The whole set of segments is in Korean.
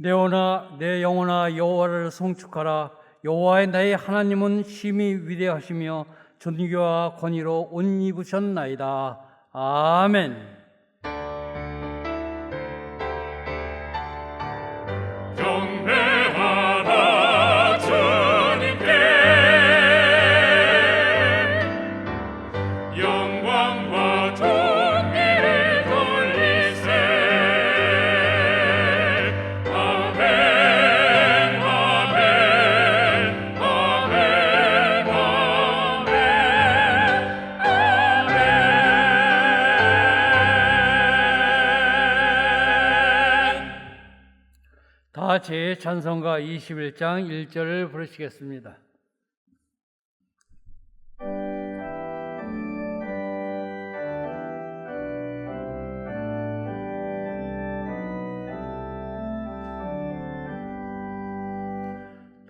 내 영혼아 여호와를 송축하라. 여호와의 나의 하나님은 심히 위대하시며 존귀와 권위로 옷 입으셨나이다. 아멘. 경배하라 주님께 영광과 존귀를 돌리세. 아멘 아멘 아멘 아멘 아멘. 다 같이 찬송가 21장 1절을 부르시겠습니다.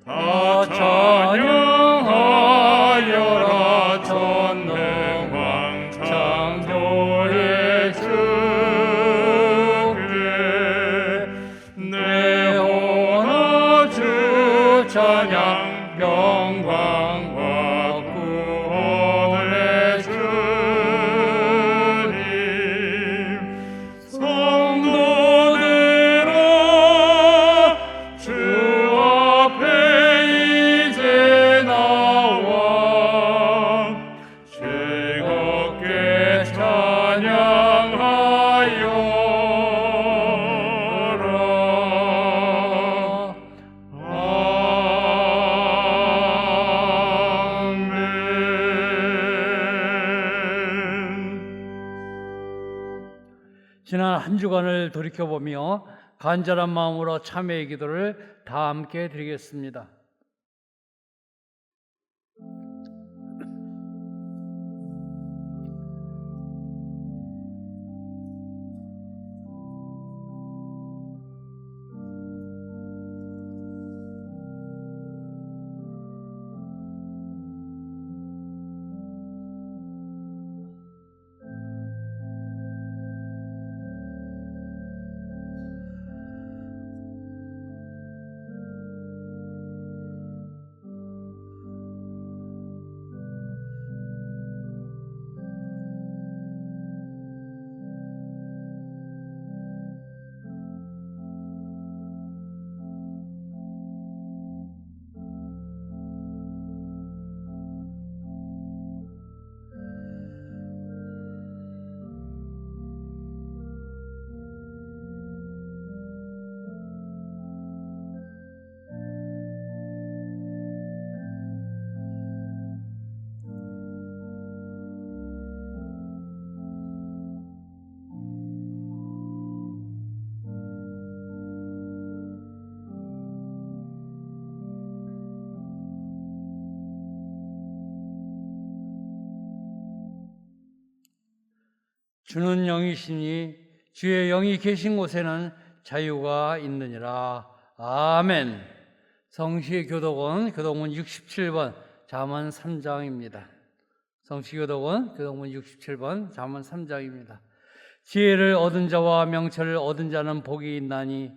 다 찬양하여라 전능왕 창조의 주께. 내 영혼아 주 찬양 영광과 구원의 주님. 성도들아 주 앞에 이제 나와 즐겁게 찬양하여라. 아멘. 지난 한 주간을 돌이켜보며 간절한 마음으로 참회의 기도를 다 함께 드리겠습니다. 주는 영이시니 주의 영이 계신 곳에는 자유가 있느니라. 아멘. 성시교독원 교독문 67번 잠언 3장입니다. 성시교독원 교독문 67번 잠언 3장입니다. 지혜를 얻은 자와 명철을 얻은 자는 복이 있나니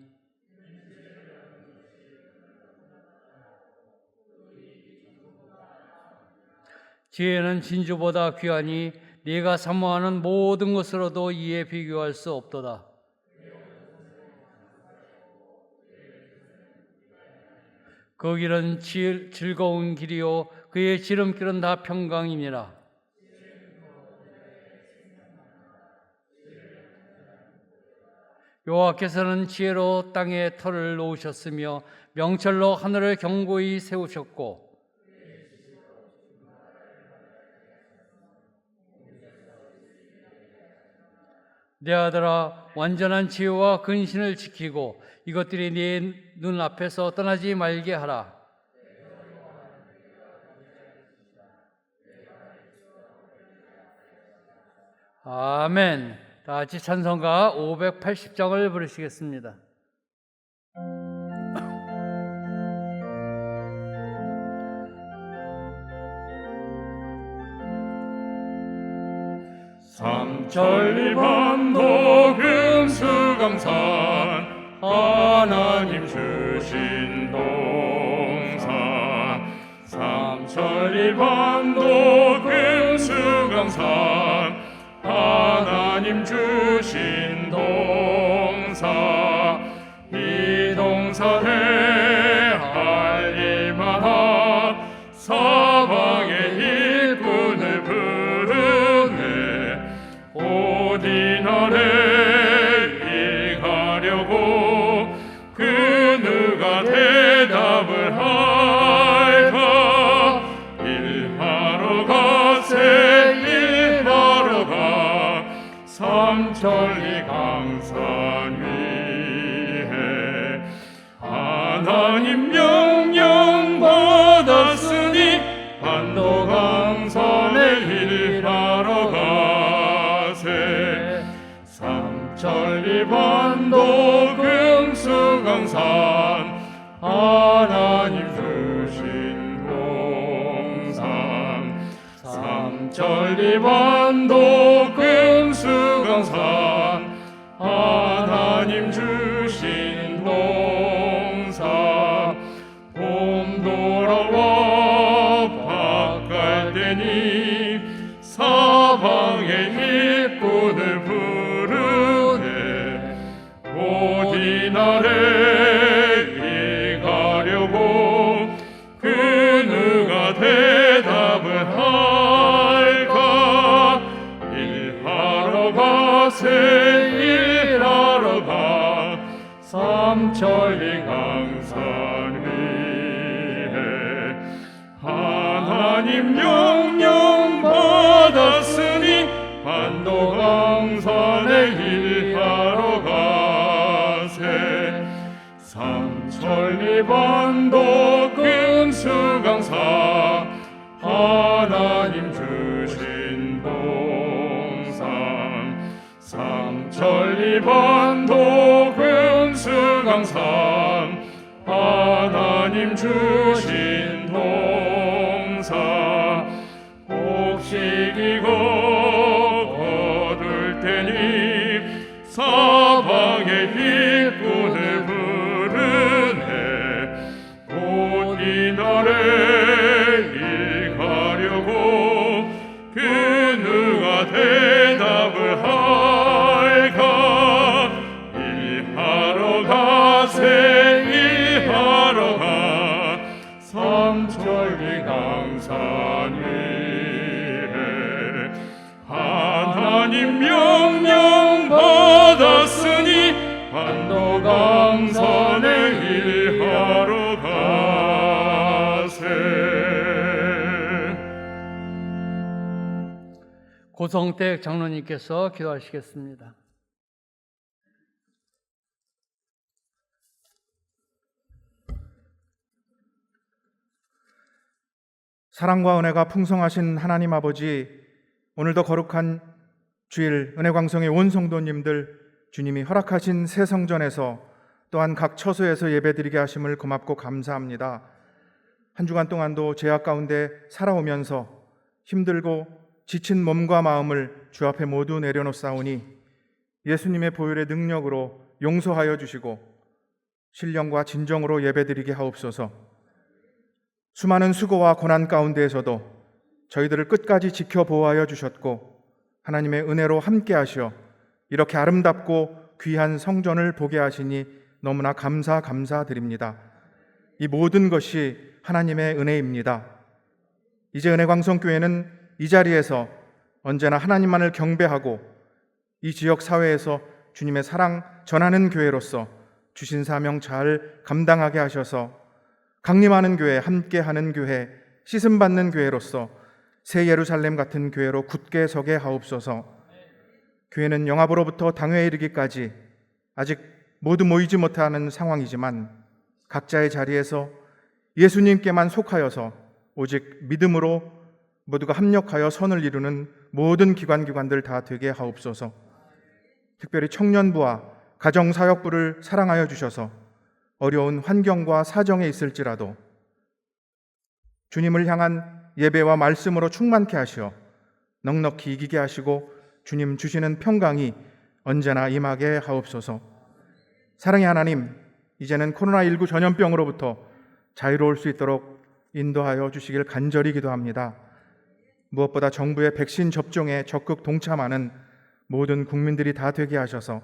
지혜는 진주보다 귀하니 네가 사모하는 모든 것으로도 이에 비교할 수 없도다. 그 길은 즐거운 길이요 그의 지름길은 다 평강이니라. 여호와께서는 지혜로 땅에 터를 놓으셨으며 명철로 하늘을 견고히 세우셨고 내 아들아 완전한 지혜와 근신을 지키고 이것들이 네 눈앞에서 떠나지 말게 하라. 아멘. 다 같이 찬송가 580장을 부르시겠습니다. 삼천리 반도 금수강산 하나님 주신 동산 삼천리 반도 금수강산 하나님 주신 동산 이 동산에 할일만한 사방의 일꾼을 부르네 어디 나래 일 가려고 그 누가 대답을 할까 일하러 가세 일하러 가 삼천리 강산 위에 하나님 명령 받았으니 반도 강산에 일하러 가세 삼천리 반도 금수강산 하나님 주신 동산 삼천리 반도 금수강산 하나님 주신 동산 봄 돌아와 밭갈 때니 사방의 일꾼을 부르네 어디 나래 일 가려고 그 누가 대답을 할까 일하러 가세 일하러 가 삼천리 강산 위에 하나님 명령 받았으니 반도 강산에 일하러 가세 삼천리 반도 금수강산 하나님 주신 동산 삼천리 반도 금수강산 하나님 주신 동산 곡식이고 거둘 테니 사방의 일꾼을 부르네 어디 나래 일 가려고 그 누가 대답을 할까 일하러 가세 일하러 가 삼천리 강산 위에 하나님 명령 받았으니 반도 강산에 일하러 가세 고성택 장로님께서 기도하시겠습니다. 사랑과 은혜가 풍성하신 하나님 아버지, 오늘도 거룩한 주일 은혜광성의 온 성도님들 주님이 허락하신 새 성전에서 또한 각 처소에서 예배드리게 하심을 고맙고 감사합니다. 한 주간 동안도 죄악 가운데 살아오면서 힘들고 지친 몸과 마음을 주 앞에 모두 내려놓사오니 예수님의 보혈의 능력으로 용서하여 주시고 신령과 진정으로 예배드리게 하옵소서. 수많은 수고와 고난 가운데에서도 저희들을 끝까지 지켜 보호하여 주셨고 하나님의 은혜로 함께 하시어 이렇게 아름답고 귀한 성전을 보게 하시니 너무나 감사드립니다. 이 모든 것이 하나님의 은혜입니다. 이제 은혜광성교회는 이 자리에서 언제나 하나님만을 경배하고 이 지역 사회에서 주님의 사랑 전하는 교회로서 주신 사명 잘 감당하게 하셔서 강림하는 교회, 함께하는 교회, 씻음받는 교회로서 새 예루살렘 같은 교회로 굳게 서게 하옵소서. 교회는 영압으로부터 당회에 이르기까지 아직 모두 모이지 못하는 상황이지만 각자의 자리에서 예수님께만 속하여서 오직 믿음으로 모두가 합력하여 선을 이루는 모든 기관들 다 되게 하옵소서. 특별히 청년부와 가정사역부를 사랑하여 주셔서 어려운 환경과 사정에 있을지라도 주님을 향한 예배와 말씀으로 충만케 하시어 넉넉히 이기게 하시고 주님 주시는 평강이 언제나 임하게 하옵소서. 사랑의 하나님, 이제는 코로나19 전염병으로부터 자유로울 수 있도록 인도하여 주시길 간절히 기도합니다. 무엇보다 정부의 백신 접종에 적극 동참하는 모든 국민들이 다 되게 하셔서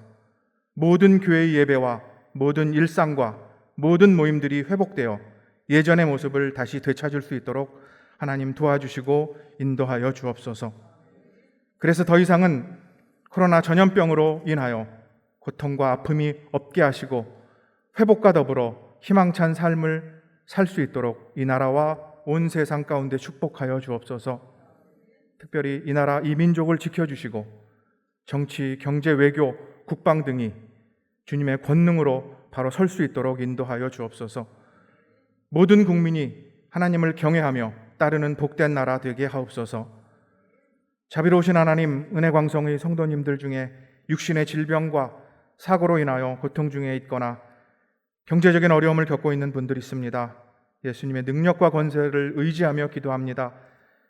모든 교회의 예배와 모든 일상과 모든 모임들이 회복되어 예전의 모습을 다시 되찾을 수 있도록 하나님 도와주시고 인도하여 주옵소서. 그래서 더 이상은 코로나 전염병으로 인하여 고통과 아픔이 없게 하시고 회복과 더불어 희망찬 삶을 살 수 있도록 이 나라와 온 세상 가운데 축복하여 주옵소서. 특별히 이 나라 이 민족을 지켜주시고 정치, 경제, 외교, 국방 등이 주님의 권능으로 바로 설 수 있도록 인도하여 주옵소서. 모든 국민이 하나님을 경외하며 따르는 복된 나라 되게 하옵소서. 자비로우신 하나님, 은혜광성의 성도님들 중에 육신의 질병과 사고로 인하여 고통 중에 있거나 경제적인 어려움을 겪고 있는 분들이 있습니다. 예수님의 능력과 권세를 의지하며 기도합니다.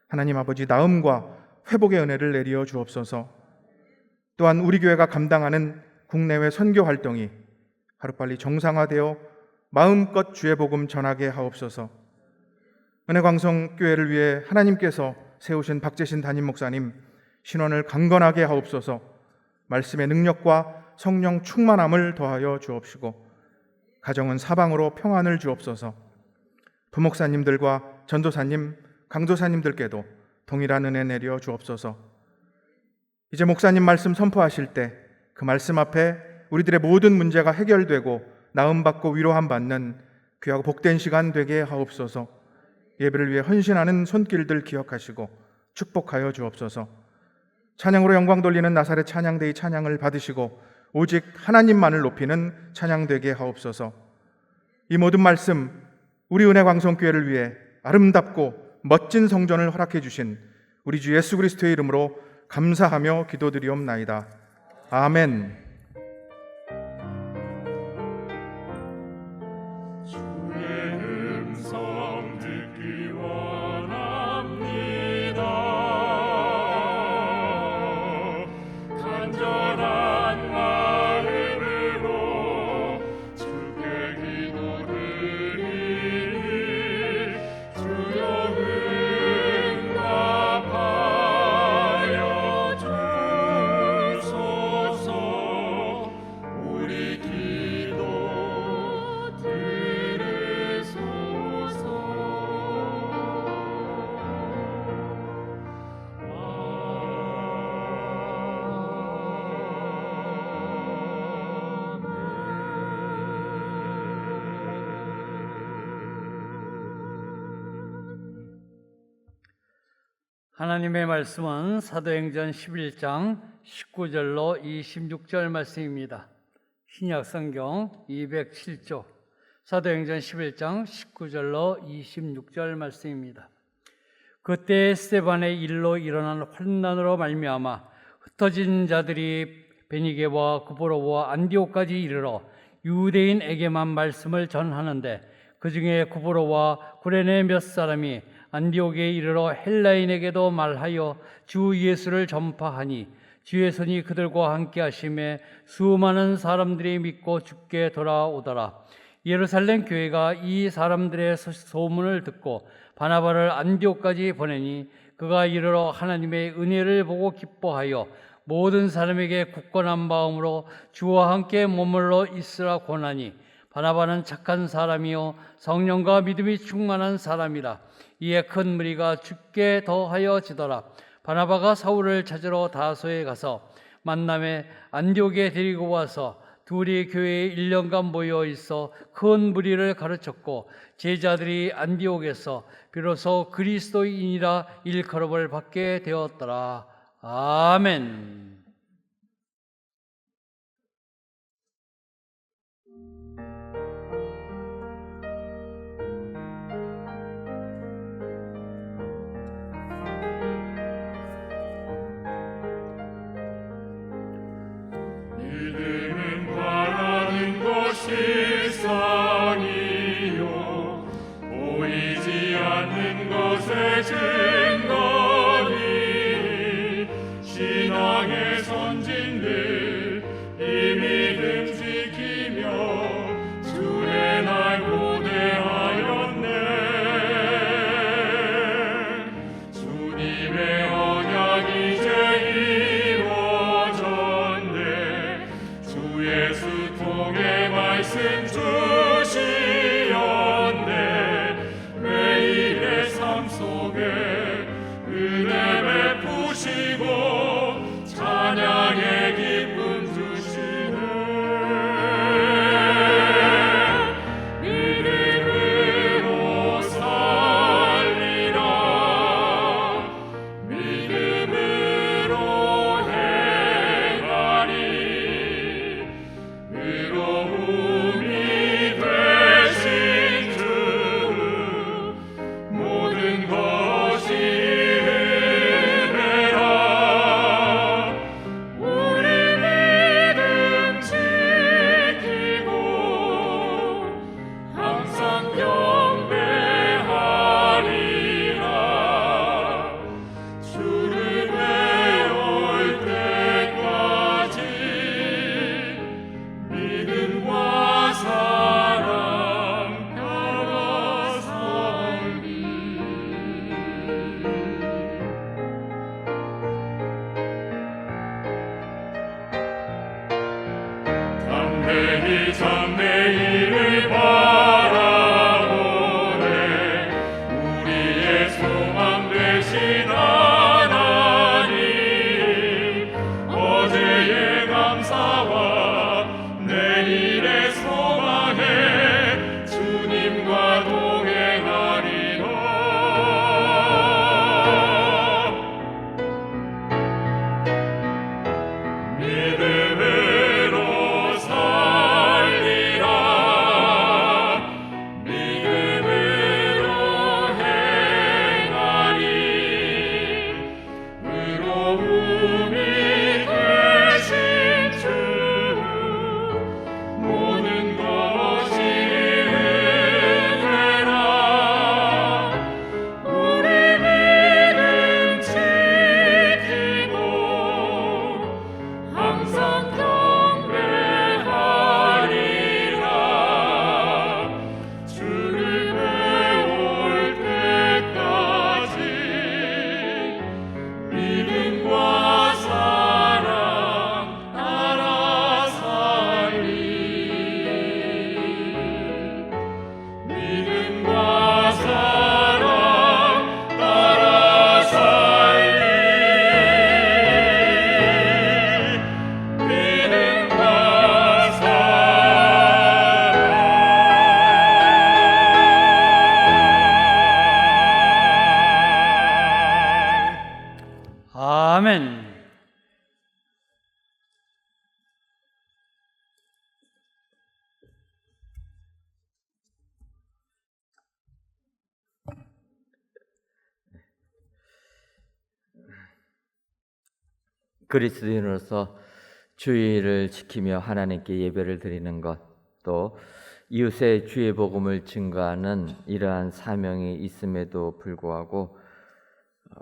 하나님 아버지, 나음과 회복의 은혜를 내리어 주옵소서. 또한 우리 교회가 감당하는 국내외 선교 활동이 하루빨리 정상화되어 마음껏 주의 복음 전하게 하옵소서. 은혜광성 교회를 위해 하나님께서 세우신 박재신 담임 목사님 신원을 강건하게 하옵소서. 말씀의 능력과 성령 충만함을 더하여 주옵시고 가정은 사방으로 평안을 주옵소서. 부목사님들과 전도사님, 강도사님들께도 동일한 은혜 내려 주옵소서. 이제 목사님 말씀 선포하실 때 그 말씀 앞에 우리들의 모든 문제가 해결되고 나음받고 위로함 받는 귀하고 복된 시간 되게 하옵소서. 예배를 위해 헌신하는 손길들 기억하시고 축복하여 주옵소서. 찬양으로 영광 돌리는 나사렛 찬양대의 찬양을 받으시고 오직 하나님만을 높이는 찬양 되게 하옵소서. 이 모든 말씀 우리 은혜광성교회를 위해 아름답고 멋진 성전을 허락해 주신 우리 주 예수 그리스도의 이름으로 감사하며 기도드리옵나이다. 아멘. 주의 음성 듣기 원합니다. 간절한 마음으로 주께 기도드리니 주여 응답하여 주소서. 우리 기도 하나님의 말씀은 사도행전 11장 19절로 26절 말씀입니다. 신약성경 207조 사도행전 11장 19절로 26절 말씀입니다. 그때 스데반의 일로 일어난 환난으로 말미암아 흩어진 자들이 베니게와 구브로와 안디옥까지 이르러 유대인에게만 말씀을 전하는데 그 중에 구브로와 구레네 몇 사람이 안디옥에 이르러 헬라인에게도 말하여 주 예수를 전파하니 주의 손이 그들과 함께 하심에 수많은 사람들이 믿고 주께 돌아오더라. 예루살렘 교회가 이 사람들의 소문을 듣고 바나바를 안디옥까지 보내니 그가 이르러 하나님의 은혜를 보고 기뻐하여 모든 사람에게 굳건한 마음으로 주와 함께 머물러 있으라 권하니 바나바는 착한 사람이요 성령과 믿음이 충만한 사람이라. 이에 큰 무리가 주께 더하여 지더라. 바나바가 사울을 찾으러 다소에 가서 만남에 안디옥에 데리고 와서 둘이 교회에 1년간 모여 있어 큰 무리를 가르쳤고 제자들이 안디옥에서 비로소 그리스도인이라 일컬음을 받게 되었더라. 아멘. 믿음은 바라는 것이 상이요 보이지 않는 것의 증거니 신앙의 선진들 이 믿음 지키며 주 아멘. 그리스도인으로서 주의를 지키며 하나님께 예배를 드리는 것, 또 이웃의 주의 복음을 증거하는 이러한 사명이 있음에도 불구하고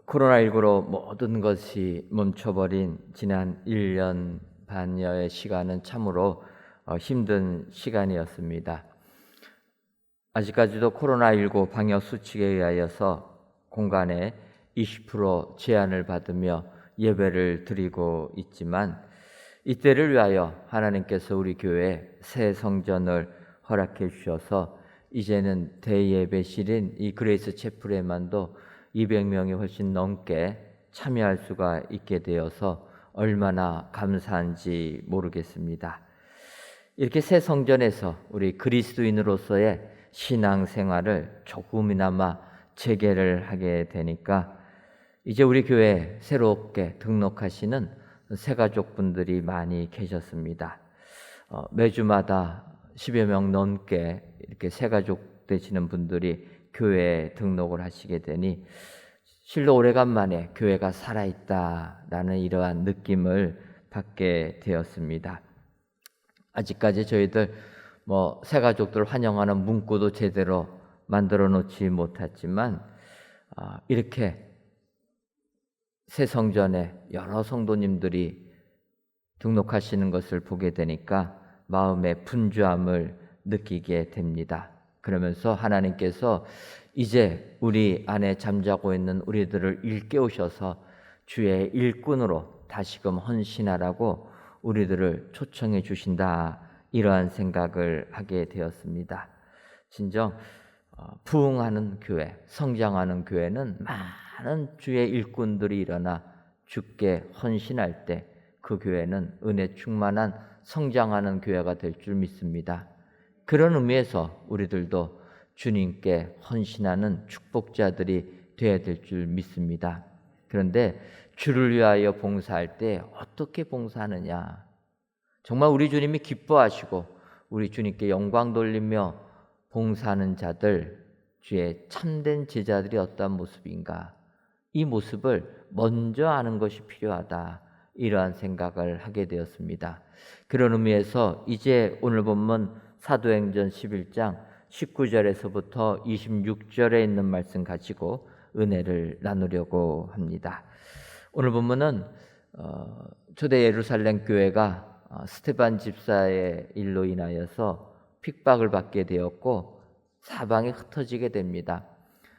코로나19로 모든 것이 멈춰버린 지난 1년 반여의 시간은 참으로 힘든 시간이었습니다. 아직까지도 코로나19 방역 수칙에 의하여서 공간에 20% 제한을 받으며 예배를 드리고 있지만, 이때를 위하여 하나님께서 우리 교회에 새 성전을 허락해 주셔서 이제는 대예배실인 이 그레이스 채플에만도 200명이 훨씬 넘게 참여할 수가 있게 되어서 얼마나 감사한지 모르겠습니다. 이렇게 새 성전에서 우리 그리스도인으로서의 신앙생활을 조금이나마 재개를 하게 되니까 이제 우리 교회에 새롭게 등록하시는 새가족분들이 많이 계셨습니다. 매주마다 10여 명 넘게 이렇게 새가족 되시는 분들이 교회에 등록을 하시게 되니 실로 오래간만에 교회가 살아있다라는 이러한 느낌을 받게 되었습니다. 아직까지 저희들 새가족들 환영하는 문구도 제대로 만들어 놓지 못했지만 이렇게 새 성전에 여러 성도님들이 등록하시는 것을 보게 되니까 마음의 분주함을 느끼게 됩니다. 그러면서 하나님께서 이제 우리 안에 잠자고 있는 우리들을 일깨우셔서 주의 일꾼으로 다시금 헌신하라고 우리들을 초청해 주신다, 이러한 생각을 하게 되었습니다. 진정 부흥하는 교회, 성장하는 교회는 많은 주의 일꾼들이 일어나 주께 헌신할 때 그 교회는 은혜 충만한 성장하는 교회가 될 줄 믿습니다. 그런 의미에서 우리들도 주님께 헌신하는 축복자들이 되어야 될 줄 믿습니다. 그런데 주를 위하여 봉사할 때 어떻게 봉사하느냐? 정말 우리 주님이 기뻐하시고 우리 주님께 영광 돌리며 봉사하는 자들, 주의 참된 제자들이 어떠한 모습인가? 이 모습을 먼저 아는 것이 필요하다, 이러한 생각을 하게 되었습니다. 그런 의미에서 이제 오늘 본문 사도행전 11장 19절에서부터 26절에 있는 말씀 가지고 은혜를 나누려고 합니다. 오늘 본문은 초대 예루살렘 교회가 스데반 집사의 일로 인하여서 핍박을 받게 되었고 사방에 흩어지게 됩니다.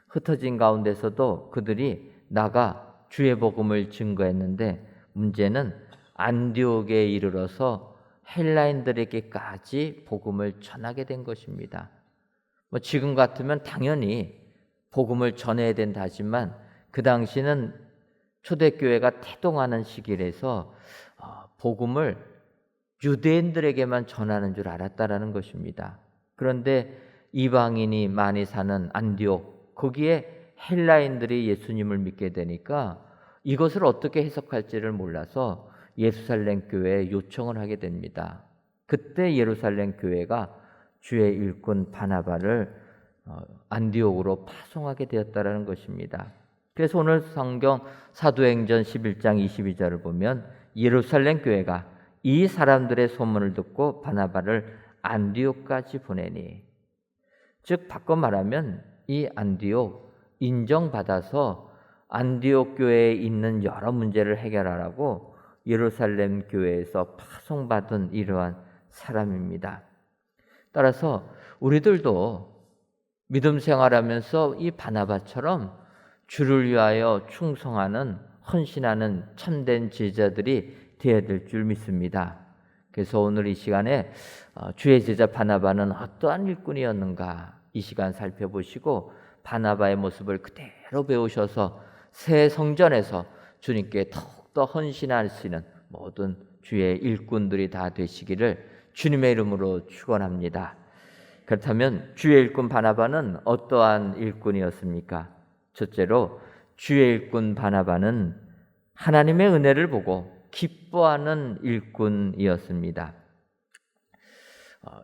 흩어진 가운데서도 그들이 나가 주의 복음을 증거했는데 문제는 안디옥에 이르러서 헬라인들에게까지 복음을 전하게 된 것입니다. 지금 같으면 당연히 복음을 전해야 된다지만 그 당시는 초대교회가 태동하는 시기라서 복음을 유대인들에게만 전하는 줄 알았다라는 것입니다. 그런데 이방인이 많이 사는 안디옥, 거기에 헬라인들이 예수님을 믿게 되니까 이것을 어떻게 해석할지를 몰라서 예루살렘 교회에 요청을 하게 됩니다. 그때 예루살렘 교회가 주의 일꾼 바나바를 안디옥으로 파송하게 되었다라는 것입니다. 그래서 오늘 성경 사도행전 11장 22절을 보면 예루살렘 교회가 이 사람들의 소문을 듣고 바나바를 안디옥까지 보내니, 즉 바꿔 말하면 이 안디옥 인정받아서 안디옥 교회에 있는 여러 문제를 해결하라고 예루살렘 교회에서 파송받은 이러한 사람입니다. 따라서 우리들도 믿음 생활하면서 이 바나바처럼 주를 위하여 충성하는, 헌신하는 참된 제자들이 되어야 될 줄 믿습니다. 그래서 오늘 이 시간에 주의 제자 바나바는 어떠한 일꾼이었는가, 이 시간 살펴보시고 바나바의 모습을 그대로 배우셔서 새 성전에서 주님께 더욱더 헌신하시는 모든 주의 일꾼들이 다 되시기를 주님의 이름으로 축원합니다. 그렇다면 주의 일꾼 바나바는 어떠한 일꾼이었습니까? 첫째로 주의 일꾼 바나바는 하나님의 은혜를 보고 기뻐하는 일꾼이었습니다.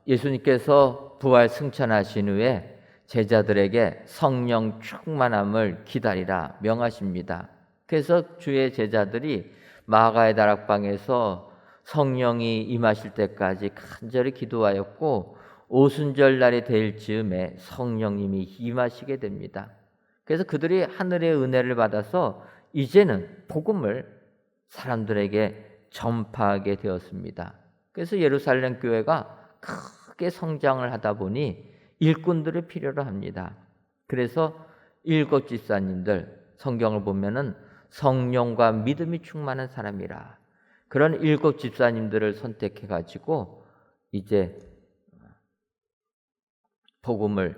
예수님께서 부활 승천하신 후에 제자들에게 성령 충만함을 기다리라 명하십니다. 그래서 주의 제자들이 마가의 다락방에서 성령이 임하실 때까지 간절히 기도하였고 오순절 날이 될 즈음에 성령님이 임하시게 됩니다. 그래서 그들이 하늘의 은혜를 받아서 이제는 복음을 사람들에게 전파하게 되었습니다. 그래서 예루살렘 교회가 크게 성장을 하다 보니 일꾼들을 필요로 합니다. 그래서 7 집사님들, 성경을 보면은 성령과 믿음이 충만한 사람이라, 그런 7 집사님들을 선택해 가지고 이제 복음을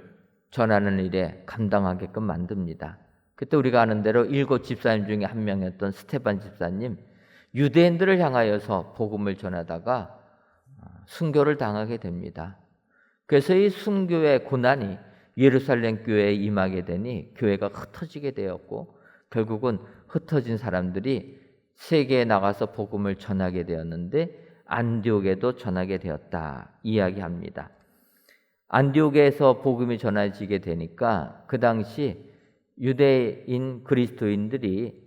전하는 일에 감당하게끔 만듭니다. 그때 우리가 아는 대로 7 집사님 중에 한 명이었던 스테반 집사님, 유대인들을 향하여서 복음을 전하다가 순교를 당하게 됩니다. 그래서 이 순교의 고난이 예루살렘 교회에 임하게 되니 교회가 흩어지게 되었고, 결국은 흩어진 사람들이 세계에 나가서 복음을 전하게 되었는데 안디옥에도 전하게 되었다 이야기합니다. 안디옥에서 복음이 전해지게 되니까 그 당시 유대인 그리스도인들이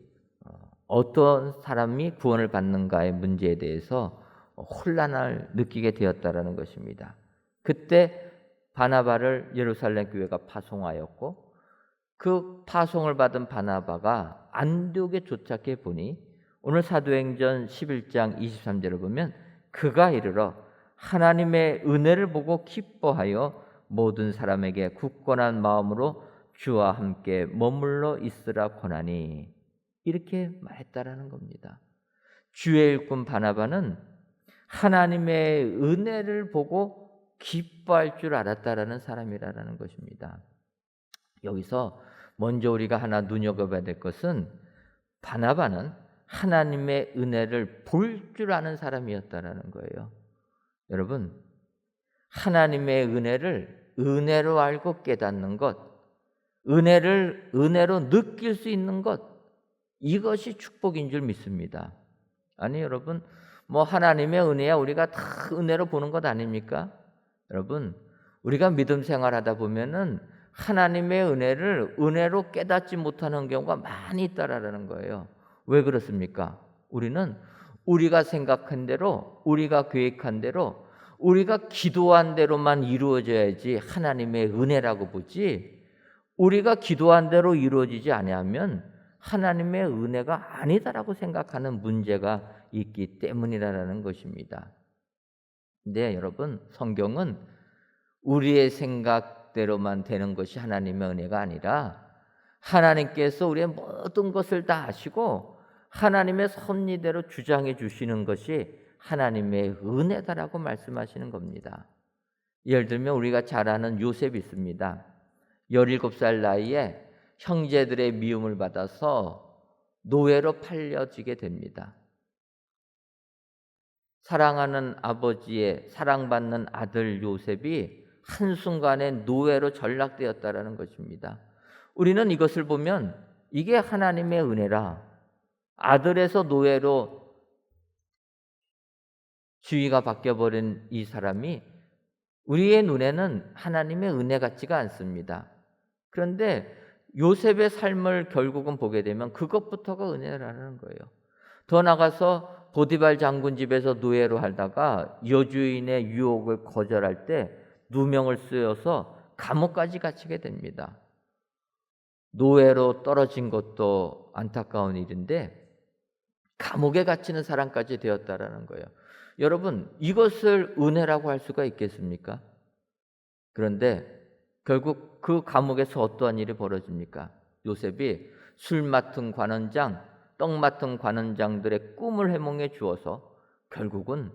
어떤 사람이 구원을 받는가의 문제에 대해서 혼란을 느끼게 되었다라는 것입니다. 그때 바나바를 예루살렘 교회가 파송하였고, 그 파송을 받은 바나바가 안디옥에 도착해 보니 오늘 사도행전 11장 23절을 보면 그가 이르러 하나님의 은혜를 보고 기뻐하여 모든 사람에게 굳건한 마음으로 주와 함께 머물러 있으라 권하니, 이렇게 말했다라는 겁니다. 주의 일꾼 바나바는 하나님의 은혜를 보고 기뻐할 줄 알았다라는 사람이라는 것입니다. 여기서 먼저 우리가 하나 눈여겨봐야 될 것은 바나바는 하나님의 은혜를 볼 줄 아는 사람이었다라는 거예요. 여러분, 하나님의 은혜를 은혜로 알고 깨닫는 것, 은혜를 은혜로 느낄 수 있는 것, 이것이 축복인 줄 믿습니다. 아니 여러분, 뭐 하나님의 은혜야 우리가 다 은혜로 보는 것 아닙니까? 여러분, 우리가 믿음 생활하다 보면은 하나님의 은혜를 은혜로 깨닫지 못하는 경우가 많이 있다라는 거예요. 왜 그렇습니까? 우리는 우리가 생각한 대로, 우리가 계획한 대로, 우리가 기도한 대로만 이루어져야지 하나님의 은혜라고 보지, 우리가 기도한 대로 이루어지지 아니하면 하나님의 은혜가 아니다라고 생각하는 문제가 있기 때문이라는 것입니다. 근데 여러분, 성경은 우리의 생각대로만 되는 것이 하나님의 은혜가 아니라 하나님께서 우리의 모든 것을 다 아시고 하나님의 섭리대로 주장해 주시는 것이 하나님의 은혜다라고 말씀하시는 겁니다. 예를 들면 우리가 잘 아는 요셉이 있습니다. 17살 나이에 형제들의 미움을 받아서 노예로 팔려지게 됩니다. 사랑하는 아버지의 사랑받는 아들 요셉이 한순간에 노예로 전락되었다라는 것입니다. 우리는 이것을 보면 이게 하나님의 은혜라, 아들에서 노예로 지위가 바뀌어버린 이 사람이 우리의 눈에는 하나님의 은혜 같지가 않습니다. 그런데 요셉의 삶을 결국은 보게 되면 그것부터가 은혜라는 거예요. 더 나가서 보디발 장군 집에서 노예로 살다가 여주인의 유혹을 거절할 때 누명을 쓰여서 감옥까지 갇히게 됩니다. 노예로 떨어진 것도 안타까운 일인데 감옥에 갇히는 사람까지 되었다라는 거예요. 여러분, 이것을 은혜라고 할 수가 있겠습니까? 그런데 결국 그 감옥에서 어떠한 일이 벌어집니까? 요셉이 술 맡은 관원장, 떡 맡은 관원장들의 꿈을 해몽해 주어서 결국은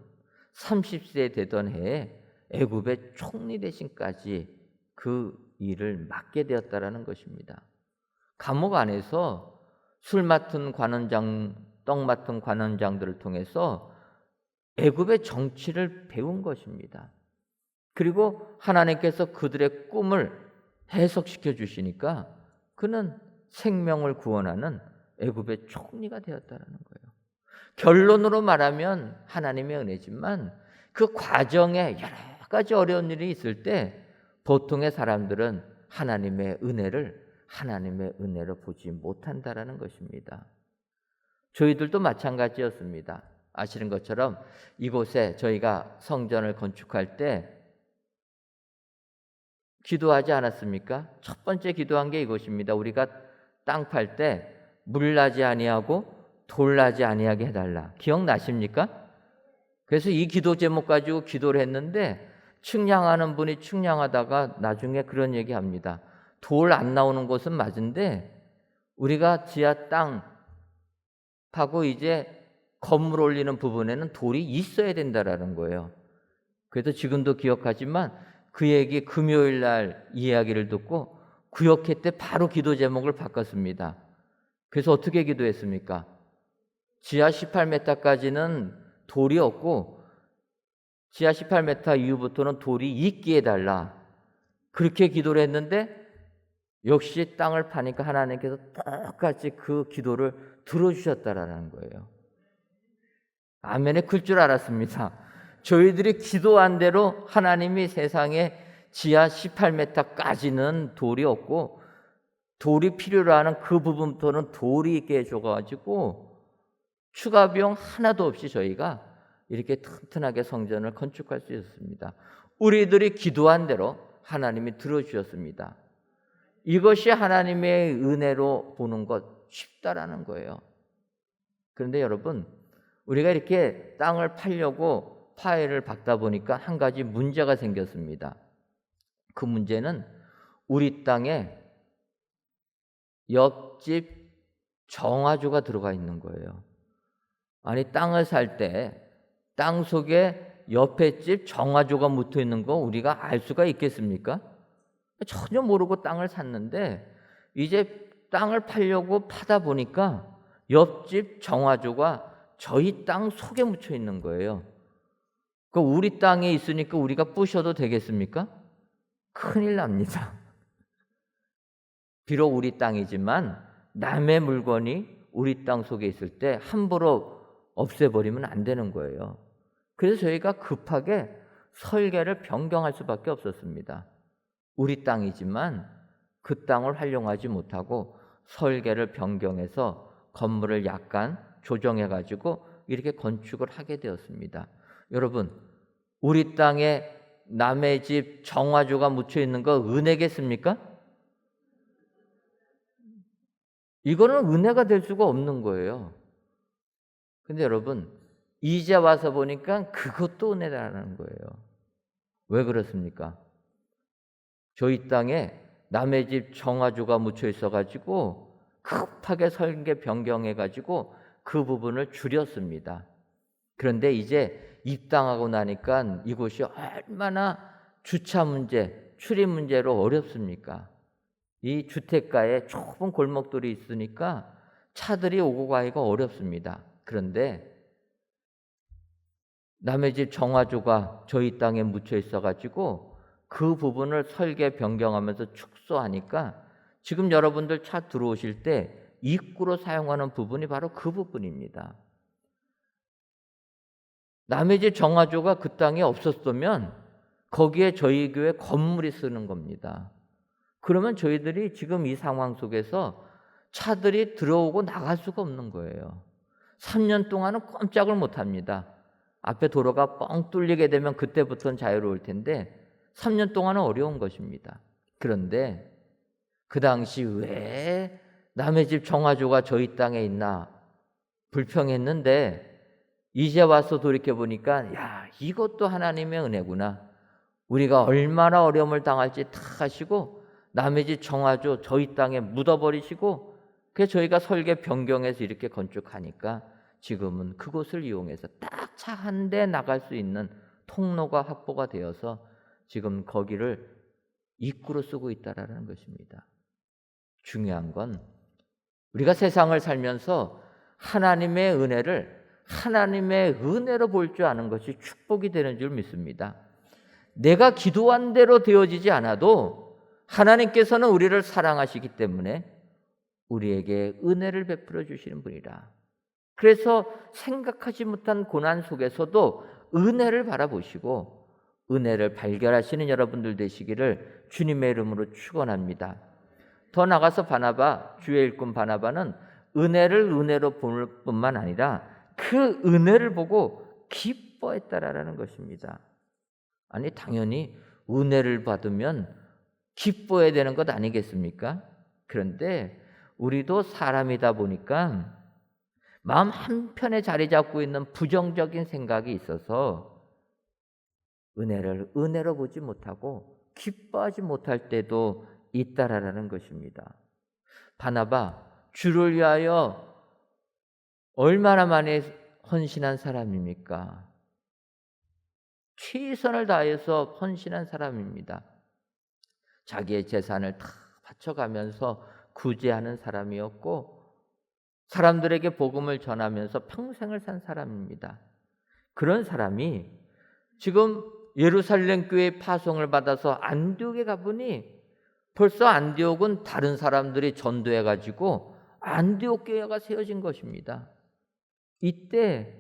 30세 되던 해에 애굽의 총리 대신까지 그 일을 맡게 되었다라는 것입니다. 감옥 안에서 술 맡은 관원장, 떡 맡은 관원장들을 통해서 애굽의 정치를 배운 것입니다. 그리고 하나님께서 그들의 꿈을 해석시켜 주시니까 그는 생명을 구원하는 애굽의 총리가 되었다라는 거예요. 결론으로 말하면 하나님의 은혜지만 그 과정에 여러 가지 어려운 일이 있을 때 보통의 사람들은 하나님의 은혜로 보지 못한다라는 것입니다. 저희들도 마찬가지였습니다. 아시는 것처럼 이곳에 저희가 성전을 건축할 때 기도하지 않았습니까? 첫 번째 기도한 게 이것입니다. 우리가 땅 팔 때 물나지 아니하고 돌나지 아니하게 해달라. 기억나십니까? 그래서 이 기도 제목 가지고 기도를 했는데 측량하는 분이 측량하다가 나중에 그런 얘기합니다. 돌 안 나오는 곳은 맞은데 우리가 지하 땅 파고 이제 건물 올리는 부분에는 돌이 있어야 된다라는 거예요. 그래서 지금도 기억하지만 그 얘기 금요일 날 이야기를 듣고 구역회 때 바로 기도 제목을 바꿨습니다. 그래서 어떻게 기도했습니까? 지하 18m까지는 돌이 없고 지하 18m 이후부터는 돌이 있게 해달라. 그렇게 기도를 했는데 역시 땅을 파니까 하나님께서 똑같이 그 기도를 들어주셨다라는 거예요. 아멘에 클 줄 알았습니다. 저희들이 기도한 대로 하나님이 세상에 지하 18m까지는 돌이 없고 돌이 필요로 하는 그 부분부터는 돌이 있게 해줘가지고 추가 비용 하나도 없이 저희가 이렇게 튼튼하게 성전을 건축할 수 있었습니다. 우리들이 기도한 대로 하나님이 들어주셨습니다. 이것이 하나님의 은혜로 보는 것 쉽다라는 거예요. 그런데 여러분, 우리가 이렇게 땅을 팔려고 파일을 박다 보니까 한 가지 문제가 생겼습니다. 그 문제는 우리 땅에 옆집 정화조가 들어가 있는 거예요. 아니, 땅을 살 때 땅 속에 옆에 집 정화조가 묻어 있는 거 우리가 알 수가 있겠습니까? 전혀 모르고 땅을 샀는데 이제 땅을 팔려고 파다 보니까 옆집 정화조가 저희 땅 속에 묻혀 있는 거예요. 그 우리 땅에 있으니까 우리가 부셔도 되겠습니까? 큰일 납니다. 비록 우리 땅이지만 남의 물건이 우리 땅 속에 있을 때 함부로 없애버리면 안 되는 거예요. 그래서 저희가 급하게 설계를 변경할 수밖에 없었습니다. 우리 땅이지만 그 땅을 활용하지 못하고 설계를 변경해서 건물을 약간 조정해가지고 이렇게 건축을 하게 되었습니다. 여러분, 우리 땅에 남의 집 정화조가 묻혀 있는 거 은혜겠습니까? 이거는 은혜가 될 수가 없는 거예요. 근데 여러분, 이제 와서 보니까 그것도 은혜라는 거예요. 왜 그렇습니까? 저희 땅에 남의 집 정화조가 묻혀 있어가지고 급하게 설계 변경해가지고 그 부분을 줄였습니다. 그런데 이제 입당하고 나니까 이곳이 얼마나 주차 문제, 출입 문제로 어렵습니까? 이 주택가에 좁은 골목들이 있으니까 차들이 오고 가기가 어렵습니다. 그런데 남의 집 정화조가 저희 땅에 묻혀 있어가지고 그 부분을 설계 변경하면서 축소하니까 지금 여러분들 차 들어오실 때 입구로 사용하는 부분이 바로 그 부분입니다. 남의 집 정화조가 그 땅에 없었으면 거기에 저희 교회 건물이 쓰는 겁니다. 그러면 저희들이 지금 이 상황 속에서 차들이 들어오고 나갈 수가 없는 거예요. 3년 동안은 꼼짝을 못합니다. 앞에 도로가 뻥 뚫리게 되면 그때부터는 자유로울 텐데 3년 동안은 어려운 것입니다. 그런데 그 당시 왜 남의 집 정화조가 저희 땅에 있나 불평했는데 이제 와서 돌이켜보니까 야, 이것도 하나님의 은혜구나. 우리가 얼마나 어려움을 당할지 다 하시고 남의 집 정화조 저희 땅에 묻어버리시고 그래서 저희가 설계 변경해서 이렇게 건축하니까 지금은 그곳을 이용해서 딱 차 한 대 나갈 수 있는 통로가 확보가 되어서 지금 거기를 입구로 쓰고 있다라는 것입니다. 중요한 건 우리가 세상을 살면서 하나님의 은혜로 볼 줄 아는 것이 축복이 되는 줄 믿습니다. 내가 기도한 대로 되어지지 않아도 하나님께서는 우리를 사랑하시기 때문에 우리에게 은혜를 베풀어 주시는 분이라. 그래서 생각하지 못한 고난 속에서도 은혜를 바라보시고 은혜를 발견하시는 여러분들 되시기를 주님의 이름으로 축원합니다. 더 나가서 바나바, 주의 일꾼 바나바는 은혜를 은혜로 볼 뿐만 아니라 그 은혜를 보고 기뻐했다라는 것입니다. 아니, 당연히 은혜를 받으면 기뻐해야 되는 것 아니겠습니까? 그런데 우리도 사람이다 보니까 마음 한편에 자리 잡고 있는 부정적인 생각이 있어서 은혜를 은혜로 보지 못하고 기뻐하지 못할 때도 있다라는 것입니다. 바나바, 주를 위하여 얼마나 많이 헌신한 사람입니까? 최선을 다해서 헌신한 사람입니다. 자기의 재산을 다 바쳐가면서 구제하는 사람이었고 사람들에게 복음을 전하면서 평생을 산 사람입니다. 그런 사람이 지금 예루살렘 교회의 파송을 받아서 안디옥에 가보니 벌써 안디옥은 다른 사람들이 전도해가지고 안디옥 교회가 세워진 것입니다. 이때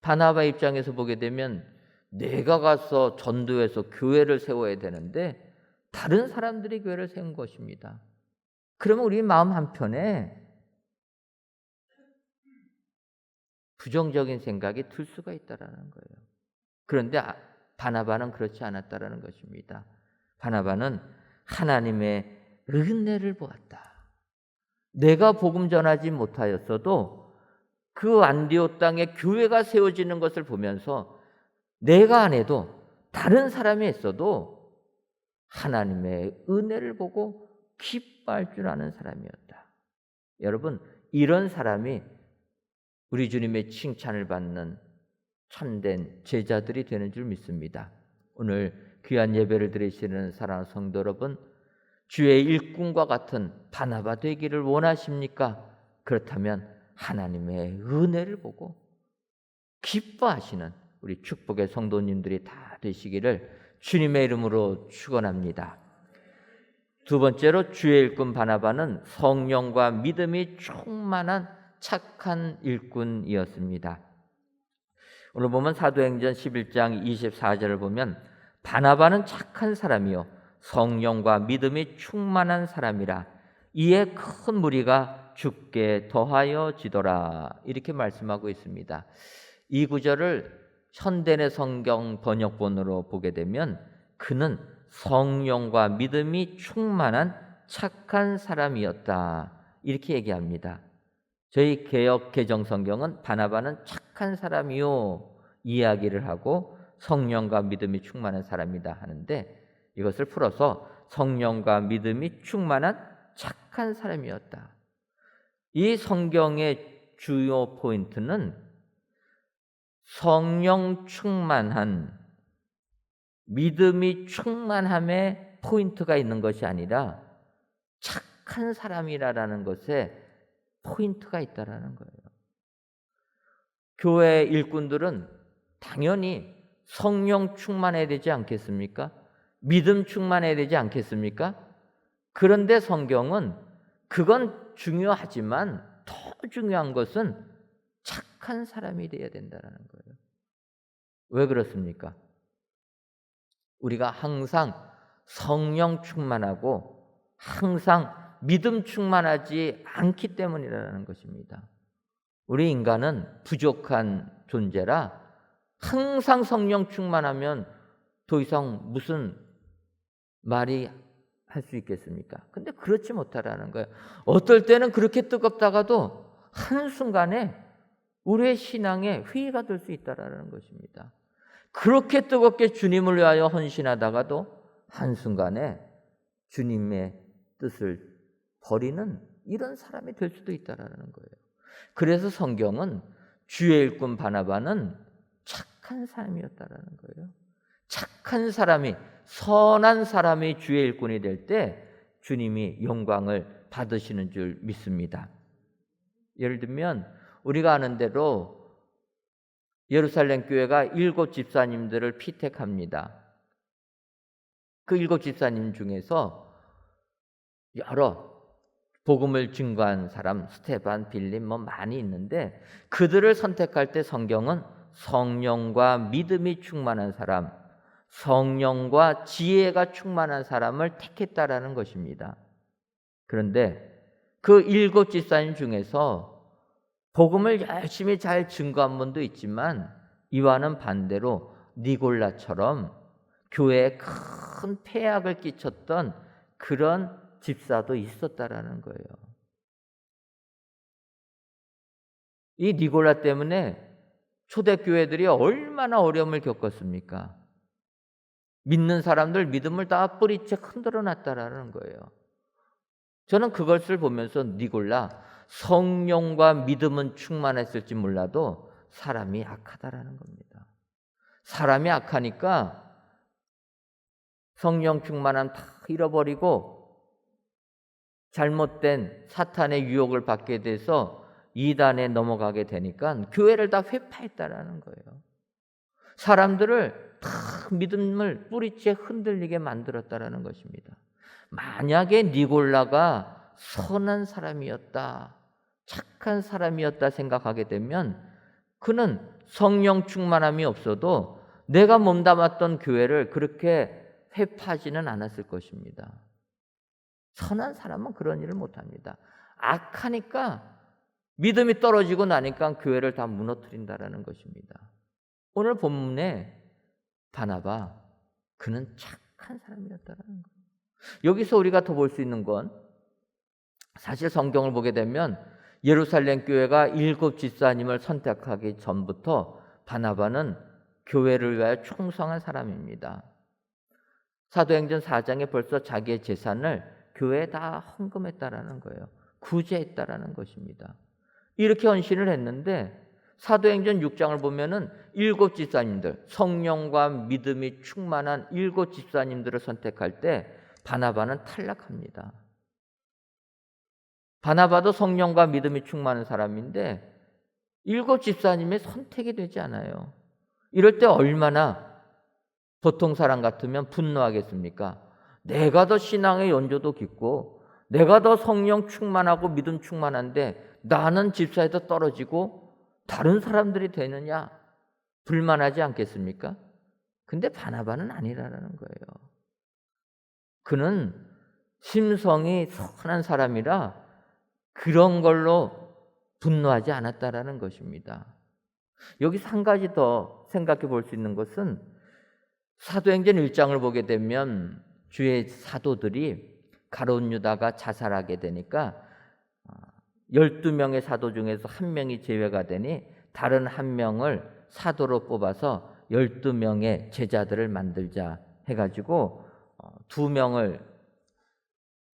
바나바 입장에서 보게 되면 내가 가서 전도해서 교회를 세워야 되는데 다른 사람들이 교회를 세운 것입니다. 그러면 우리 마음 한편에 부정적인 생각이 들 수가 있다라는 거예요. 그런데 바나바는 그렇지 않았다라는 것입니다. 바나바는 하나님의 은혜를 보았다. 내가 복음 전하지 못하였어도 그 안디옥 땅에 교회가 세워지는 것을 보면서 내가 안 해도 다른 사람이 했어도 하나님의 은혜를 보고 기뻐할 줄 아는 사람이었다. 여러분, 이런 사람이 우리 주님의 칭찬을 받는 참된 제자들이 되는 줄 믿습니다. 오늘 귀한 예배를 드리시는 사랑하는 성도 여러분, 주의 일꾼과 같은 바나바 되기를 원하십니까? 그렇다면 하나님의 은혜를 보고 기뻐하시는 우리 축복의 성도님들이 다 되시기를 주님의 이름으로 축원합니다. 두 번째로 주의 일꾼 바나바는 성령과 믿음이 충만한 착한 일꾼이었습니다. 오늘 보면 사도행전 11장 24절을 보면 바나바는 착한 사람이요 성령과 믿음이 충만한 사람이라 이에 큰 무리가 죽게 더하여 지더라 이렇게 말씀하고 있습니다. 이 구절을 현대의 성경 번역본으로 보게 되면 그는 성령과 믿음이 충만한 착한 사람이었다 이렇게 얘기합니다. 저희 개역 개정 성경은 바나바는 착한 사람이요 이야기를 하고 성령과 믿음이 충만한 사람이다 하는데 이것을 풀어서 성령과 믿음이 충만한 착한 사람이었다. 이 성경의 주요 포인트는 성령 충만한 믿음이 충만함에 포인트가 있는 것이 아니라 착한 사람이라는 것에 포인트가 있다라는 거예요. 교회 일꾼들은 당연히 성령 충만해야 되지 않겠습니까? 믿음 충만해야 되지 않겠습니까? 그런데 성경은 그건 중요하지만 더 중요한 것은 착한 사람이 되어야 된다는 거예요. 왜 그렇습니까? 우리가 항상 성령 충만하고 항상 믿음 충만하지 않기 때문이라는 것입니다. 우리 인간은 부족한 존재라 항상 성령 충만하면 더 이상 무슨 말이 할 수 있겠습니까? 근데 그렇지 못하라는 거예요. 어떨 때는 그렇게 뜨겁다가도 한순간에 우리의 신앙에 회의가 될 수 있다는 것입니다. 그렇게 뜨겁게 주님을 위하여 헌신하다가도 한순간에 주님의 뜻을 버리는 이런 사람이 될 수도 있다는 거예요. 그래서 성경은 주의 일꾼 바나바는 착한 사람이었다는 거예요. 착한 사람이, 선한 사람이 주의 일꾼이 될 때 주님이 영광을 받으시는 줄 믿습니다. 예를 들면 우리가 아는 대로 예루살렘 교회가 7 집사님들을 피택합니다. 그 7 집사님 중에서 여러 복음을 증거한 사람, 스테반, 빌립 뭐 많이 있는데 그들을 선택할 때 성경은 성령과 믿음이 충만한 사람, 성령과 지혜가 충만한 사람을 택했다라는 것입니다. 그런데 그 7 집사님 중에서 복음을 열심히 잘 증거한 분도 있지만 이와는 반대로 니골라처럼 교회에 큰 폐악을 끼쳤던 그런 집사도 있었다라는 거예요. 이 니골라 때문에 초대교회들이 얼마나 어려움을 겪었습니까? 믿는 사람들 믿음을 다 뿌리채 흔들어 놨다라는 거예요. 저는 그것을 보면서 니골라, 성령과 믿음은 충만했을지 몰라도 사람이 악하다라는 겁니다. 사람이 악하니까 성령 충만함 다 잃어버리고 잘못된 사탄의 유혹을 받게 돼서 이단에 넘어가게 되니까 교회를 다 회파했다라는 거예요. 사람들을 다 믿음을 뿌리채 흔들리게 만들었다라는 것입니다. 만약에 니골라가 선한 사람이었다, 착한 사람이었다 생각하게 되면 그는 성령 충만함이 없어도 내가 몸담았던 교회를 그렇게 회파하지는 않았을 것입니다. 선한 사람은 그런 일을 못합니다. 악하니까 믿음이 떨어지고 나니까 교회를 다 무너뜨린다라는 것입니다. 오늘 본문에 바나바, 그는 착한 사람이었다라는 거예요. 여기서 우리가 더 볼 수 있는 건 사실 성경을 보게 되면 예루살렘 교회가 7 집사님을 선택하기 전부터 바나바는 교회를 위하여 충성한 사람입니다. 사도행전 4장에 벌써 자기의 재산을 교회에 다 헌금했다라는 거예요. 구제했다라는 것입니다. 이렇게 헌신을 했는데 사도행전 6장을 보면은 7 집사님들, 성령과 믿음이 충만한 7 집사님들을 선택할 때 바나바는 탈락합니다. 바나바도 성령과 믿음이 충만한 사람인데 7 집사님의 선택이 되지 않아요. 이럴 때 얼마나 보통 사람 같으면 분노하겠습니까? 내가 더 신앙의 연조도 깊고 내가 더 성령 충만하고 믿음 충만한데 나는 집사에서 떨어지고 다른 사람들이 되느냐? 불만하지 않겠습니까? 근데 바나바는 아니라는 거예요. 그는 심성이 선한 사람이라 그런 걸로 분노하지 않았다라는 것입니다. 여기서 한 가지 더 생각해 볼 수 있는 것은 사도행전 1장을 보게 되면 주의 사도들이 가룟 유다가 자살하게 되니까 12명의 사도 중에서 1명이 제외가 되니 다른 1명을 사도로 뽑아서 12명의 제자들을 만들자 해가지고 2명을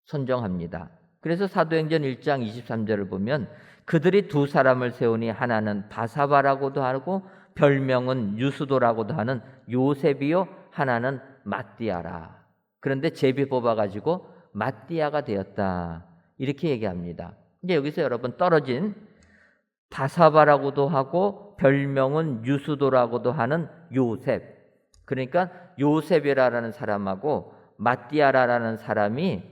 선정합니다. 그래서 사도행전 1장 23절을 보면 그들이 2 사람을 세우니 하나는 바사바라고도 하고 별명은 유스도라고도 하는 요셉이요 하나는 마띠아라. 그런데 제비 뽑아가지고 마띠아가 되었다. 이렇게 얘기합니다. 이제 여기서 여러분 떨어진 바사바라고도 하고 별명은 유스도라고도 하는 요셉. 그러니까 요셉이라는 사람하고 마띠아라는 사람이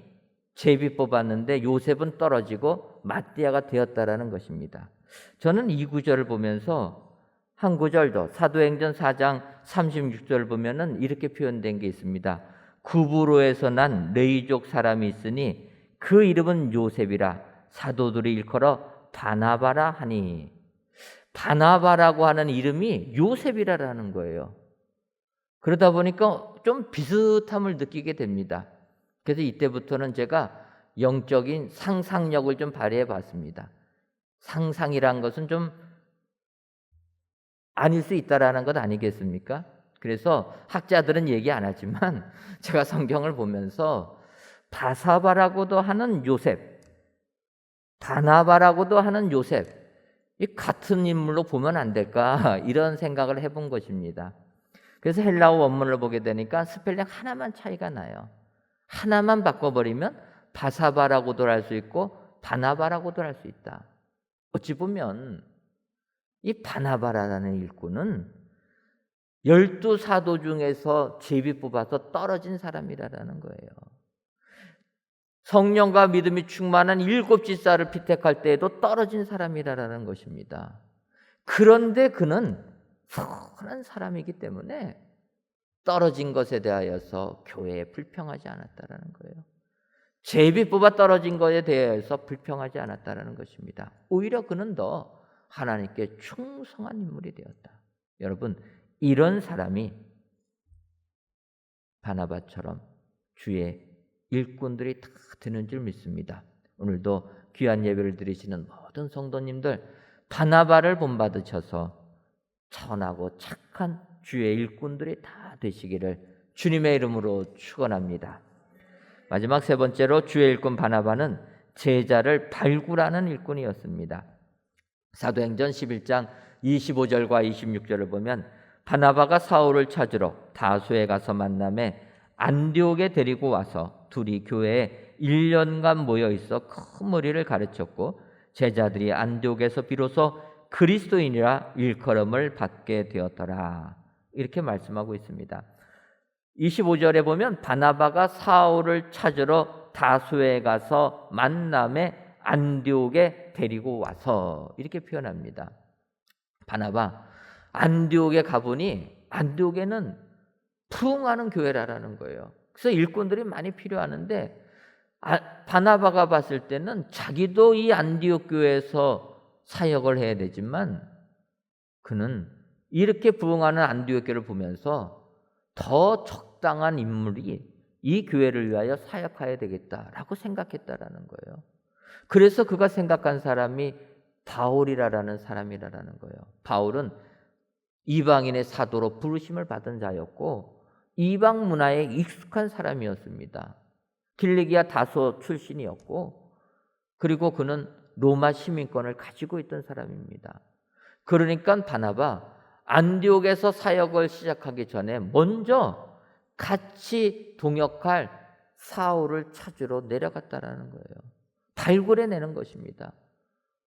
제비 뽑았는데 요셉은 떨어지고 마띠아가 되었다라는 것입니다. 저는 이 구절을 보면서 한 구절 더 사도행전 4장 36절 보면은 이렇게 표현된 게 있습니다. 구브로에서 난 레이족 사람이 있으니 그 이름은 요셉이라 사도들이 일컬어 바나바라 하니, 바나바라고 하는 이름이 요셉이라는 거예요. 그러다 보니까 좀 비슷함을 느끼게 됩니다. 그래서 이때부터는 제가 영적인 상상력을 좀 발휘해 봤습니다. 상상이란 것은 좀 아닐 수 있다라는 것 아니겠습니까? 그래서 학자들은 얘기 안 하지만 제가 성경을 보면서 바사바라고도 하는 요셉, 바나바라고도 하는 요셉, 이 같은 인물로 보면 안 될까 이런 생각을 해본 것입니다. 그래서 헬라어 원문을 보게 되니까 스펠링 하나만 차이가 나요. 하나만 바꿔버리면 바사바라고도 할 수 있고 바나바라고도 할 수 있다. 어찌 보면 이 바나바라는 일꾼은 12 사도 중에서 제비 뽑아서 떨어진 사람이라는 거예요. 성령과 믿음이 충만한 7 집사를 피택할 때에도 떨어진 사람이라는 것입니다. 그런데 그는 선한 사람이기 때문에 떨어진 것에 대하여서 교회에 불평하지 않았다라는 거예요. 제비 뽑아 떨어진 것에 대해서 불평하지 않았다라는 것입니다. 오히려 그는 더 하나님께 충성한 인물이 되었다. 여러분, 이런 사람이 바나바처럼 주의 일꾼들이 다 되는 줄 믿습니다. 오늘도 귀한 예배를 드리시는 모든 성도님들, 바나바를 본받으셔서 선하고 착한 주의 일꾼들이 다 되시기를 주님의 이름으로 축원합니다. 마지막 3번째로 주의 일꾼 바나바는 제자를 발굴하는 일꾼이었습니다. 사도행전 11장 25절과 26절을 보면 바나바가 사울을 찾으러 다소에 가서 만남에 안디옥에 데리고 와서 둘이 교회에 1년간 모여 있어 큰 무리를 가르쳤고 제자들이 안디옥에서 비로소 그리스도인이라 일컬음을 받게 되었더라. 이렇게 말씀하고 있습니다. 25절에 보면 바나바가 사울을 찾으러 다소에 가서 만남에 안디옥에 데리고 와서 이렇게 표현합니다. 바나바 안디옥에 가보니 안디옥에는 부흥하는 교회라는 거예요. 그래서 일꾼들이 많이 필요하는데 바나바가 봤을 때는 자기도 이 안디옥 교회에서 사역을 해야 되지만 그는 이렇게 부흥하는 안디옥 교회를 보면서 더 적당한 인물이 이 교회를 위하여 사역해야 되겠다라고 생각했다라는 거예요. 그래서 그가 생각한 사람이 바울이라는 사람이라는 거예요. 바울은 이방인의 사도로 부르심을 받은 자였고 이방 문화에 익숙한 사람이었습니다. 길리기아 다소 출신이었고 그리고 그는 로마 시민권을 가지고 있던 사람입니다. 그러니까 바나바 안디옥에서 사역을 시작하기 전에 먼저 같이 동역할 사울을 찾으러 내려갔다라는 거예요. 발굴해내는 것입니다.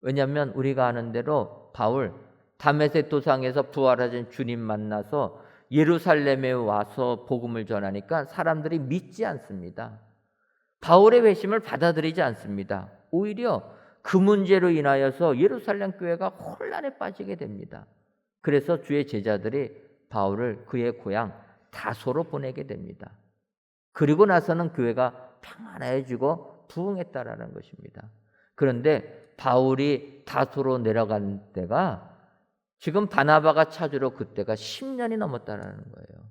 왜냐하면 우리가 아는 대로 바울 다메섹 도상에서 부활하신 주님 만나서 예루살렘에 와서 복음을 전하니까 사람들이 믿지 않습니다. 바울의 회심을 받아들이지 않습니다. 오히려 그 문제로 인하여서 예루살렘 교회가 혼란에 빠지게 됩니다. 그래서 주의 제자들이 바울을 그의 고향 다소로 보내게 됩니다. 그리고 나서는 교회가 평안해지고 부흥했다라는 것입니다. 그런데 바울이 다소로 내려간 때가 지금 바나바가 찾으러 그때가 10년이 넘었다라는 거예요.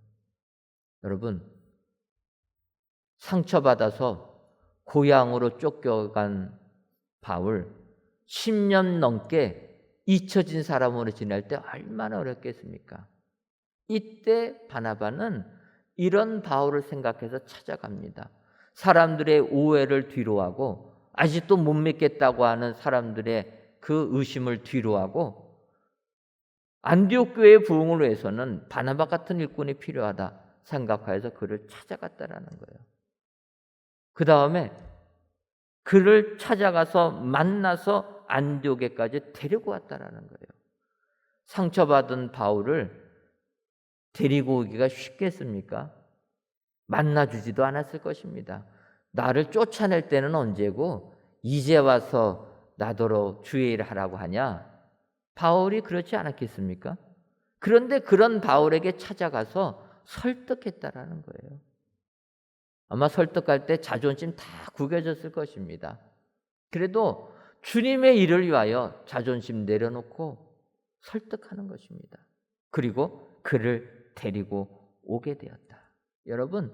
여러분, 상처받아서 고향으로 쫓겨간 바울 10년 넘게 잊혀진 사람으로 지낼 때 얼마나 어렵겠습니까? 이때 바나바는 이런 바울을 생각해서 찾아갑니다. 사람들의 오해를 뒤로하고 아직도 못 믿겠다고 하는 사람들의 그 의심을 뒤로하고 안디옥 교회의 부흥을 위해서는 바나바 같은 일꾼이 필요하다 생각하여서 그를 찾아갔다라는 거예요. 그 다음에 그를 찾아가서 만나서 안디옥에까지 데리고 왔다라는 거예요. 상처받은 바울을 데리고 오기가 쉽겠습니까? 만나주지도 않았을 것입니다. 나를 쫓아낼 때는 언제고 이제 와서 나더러 주의 일을 하라고 하냐? 바울이 그렇지 않았겠습니까? 그런데 그런 바울에게 찾아가서 설득했다라는 거예요. 아마 설득할 때 자존심 다 구겨졌을 것입니다. 그래도 주님의 일을 위하여 자존심 내려놓고 설득하는 것입니다. 그리고 그를 데리고 오게 되었다. 여러분,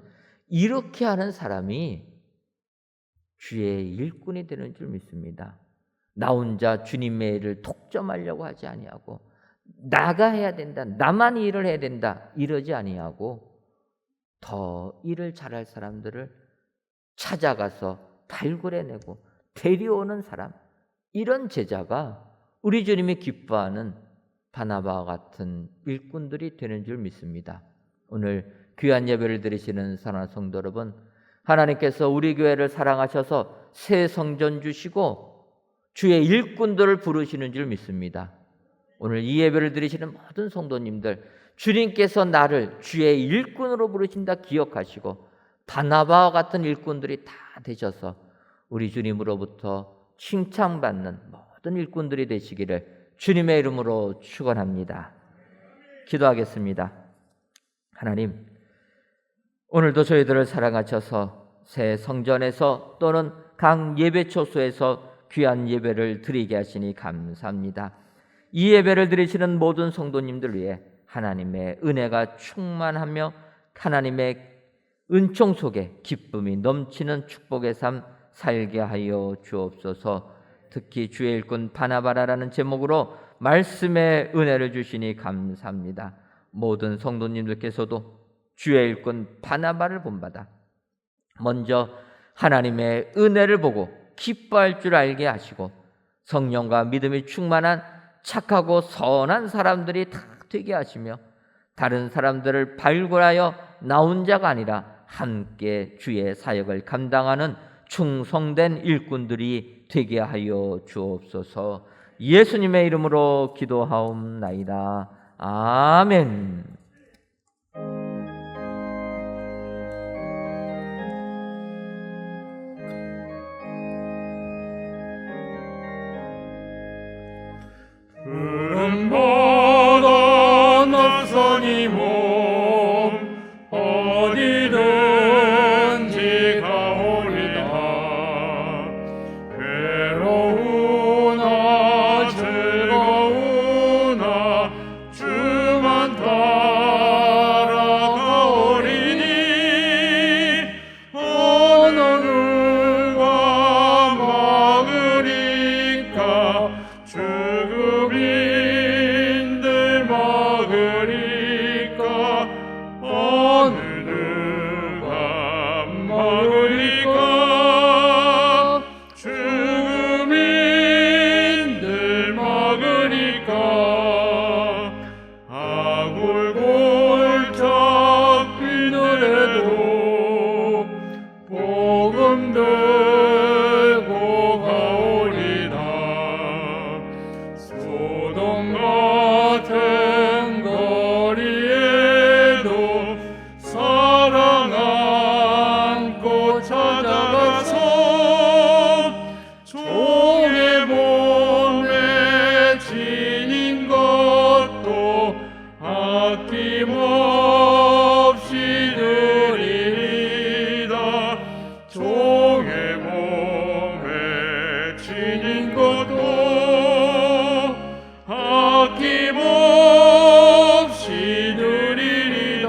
이렇게 하는 사람이 주의 일꾼이 되는 줄 믿습니다. 나 혼자 주님의 일을 독점하려고 하지 아니하고 나가 해야 된다, 나만 일을 해야 된다 이러지 아니하고 더 일을 잘할 사람들을 찾아가서 발굴해내고 데려오는 사람, 이런 제자가 우리 주님이 기뻐하는 바나바와 같은 일꾼들이 되는 줄 믿습니다. 오늘 귀한 예배를 드리시는 사랑하는 성도 여러분, 하나님께서 우리 교회를 사랑하셔서 새 성전 주시고 주의 일꾼들을 부르시는 줄 믿습니다. 오늘 이 예배를 드리시는 모든 성도님들, 주님께서 나를 주의 일꾼으로 부르신다 기억하시고 바나바와 같은 일꾼들이 다 되셔서 우리 주님으로부터 칭찬받는 모든 일꾼들이 되시기를 주님의 이름으로 축원합니다. 기도하겠습니다. 하나님, 오늘도 저희들을 사랑하셔서 새 성전에서 또는 각 예배초소에서 귀한 예배를 드리게 하시니 감사합니다. 이 예배를 드리시는 모든 성도님들 위해 하나님의 은혜가 충만하며 하나님의 은총 속에 기쁨이 넘치는 축복의 삶 살게 하여 주옵소서. 특히 주의 일꾼 바나바라라는 제목으로 말씀의 은혜를 주시니 감사합니다. 모든 성도님들께서도 주의 일꾼 바나바를 본받아 먼저 하나님의 은혜를 보고 기뻐할 줄 알게 하시고 성령과 믿음이 충만한 착하고 선한 사람들이 다 되게 하시며 다른 사람들을 발굴하여 나온 자가 아니라 함께 주의 사역을 감당하는 충성된 일꾼들이 되게 하여 주옵소서. 예수님의 이름으로 기도하옵나이다. 아멘. 푸른 바다 나선이 몸 어디든지 가오리다. 괴로우나 즐거우나 주만 따라가오리니 어느 누가 막으리까. 죽음인들 막으리까. 어느 누가 막으리까. 죽음인들 막으리까. 아굴골짝 비늘에도 복음 들고 가오리다. 소돔 같은 거리에도 사랑 안고 찾아가서 종의 몸에 지닌 것도 아낌없이 드리리다. 종의 몸에 지닌 것도 아낌없이 드리리다.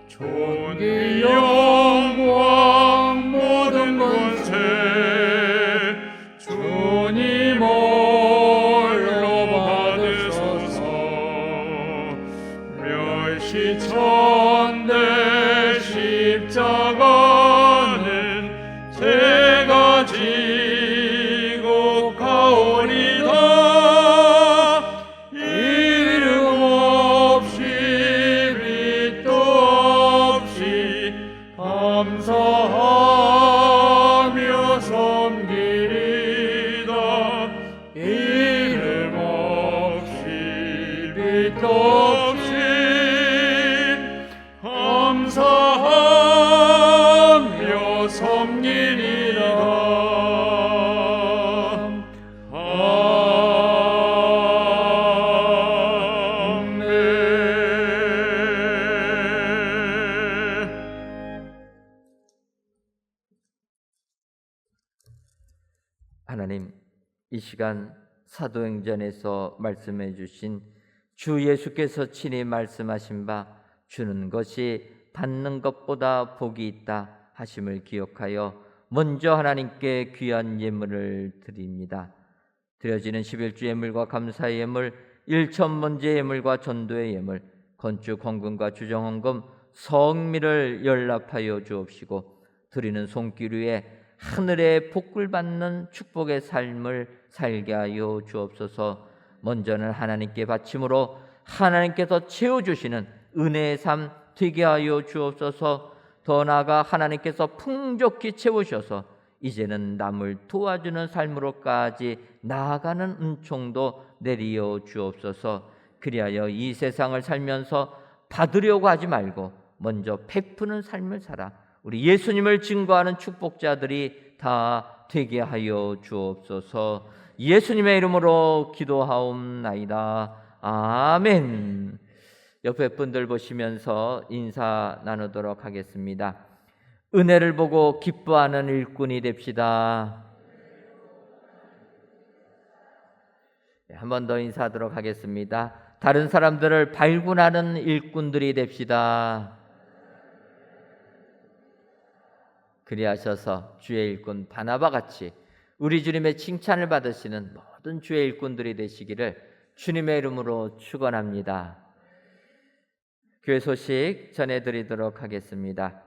존귀 영광 모든 권세 주님 홀로 받으소서. 멸시천대 십자가는 제가 지고 가오리다. 이름 없이 빛도 없이 감사하며 섬기리다. 이름 없이 빛도 없이 감사하며 섬기리다. 하나님, 이 시간 사도행전에서 말씀해 주신 주 예수께서 친히 말씀하신 바 주는 것이 받는 것보다 복이 있다 하심을 기억하여 먼저 하나님께 귀한 예물을 드립니다. 드려지는 11주 예물과 감사의 예물, 일천번제 예물과 전도의 예물, 건축 헌금과 주정 헌금, 성미를 연락하여 주옵시고 드리는 손길 위에 하늘의 복을 받는 축복의 삶을 살게 하여 주옵소서. 먼저는 하나님께 바침으로 하나님께서 채워주시는 은혜의 삶 되게 하여 주옵소서. 더 나아가 하나님께서 풍족히 채우셔서 이제는 남을 도와주는 삶으로까지 나아가는 은총도 내리어 주옵소서. 그리하여 이 세상을 살면서 받으려고 하지 말고 먼저 베푸는 삶을 살아 우리 예수님을 증거하는 축복자들이 다 되게 하여 주옵소서. 예수님의 이름으로 기도하옵나이다. 아멘. 옆에 분들 보시면서 인사 나누도록 하겠습니다. 은혜를 보고 기뻐하는 일꾼이 됩시다. 한 번 더 인사하도록 하겠습니다. 다른 사람들을 발굴하는 일꾼들이 됩시다. 그리하셔서 주의 일꾼 바나바 같이 우리 주님의 칭찬을 받으시는 모든 주의 일꾼들이 되시기를 주님의 이름으로 축원합니다. 교회 소식 전해드리도록 하겠습니다.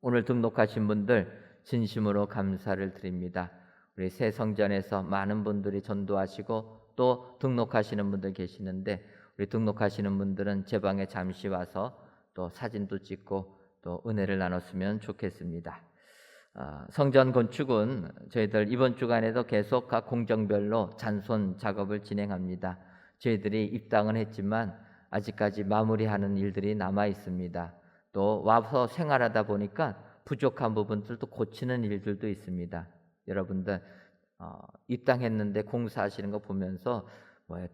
오늘 등록하신 분들 진심으로 감사를 드립니다. 우리 새 성전에서 많은 분들이 전도하시고 또 등록하시는 분들 계시는데, 우리 등록하시는 분들은 제 방에 잠시 와서 또 사진도 찍고 또 은혜를 나눴으면 좋겠습니다. 성전 건축은 저희들 이번 주간에도 계속 각 공정별로 잔손 작업을 진행합니다. 저희들이 입당은 했지만 아직까지 마무리하는 일들이 남아 있습니다. 또 와서 생활하다 보니까 부족한 부분들도 고치는 일들도 있습니다. 여러분들 입당했는데 공사하시는 거 보면서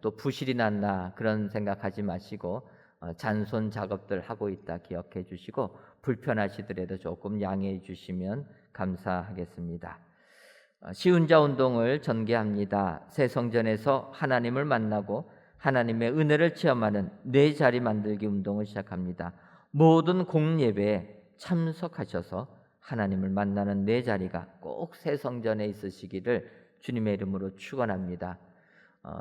또 부실이 났나 그런 생각하지 마시고 잔손 작업들 하고 있다 기억해 주시고, 불편하시더라도 조금 양해해 주시면 감사하겠습니다. 시운자 운동을 전개합니다. 새 성전에서 하나님을 만나고 하나님의 은혜를 체험하는 네 자리 만들기 운동을 시작합니다. 모든 공예배에 참석하셔서 하나님을 만나는 네 자리가 꼭 새 성전에 있으시기를 주님의 이름으로 축원합니다.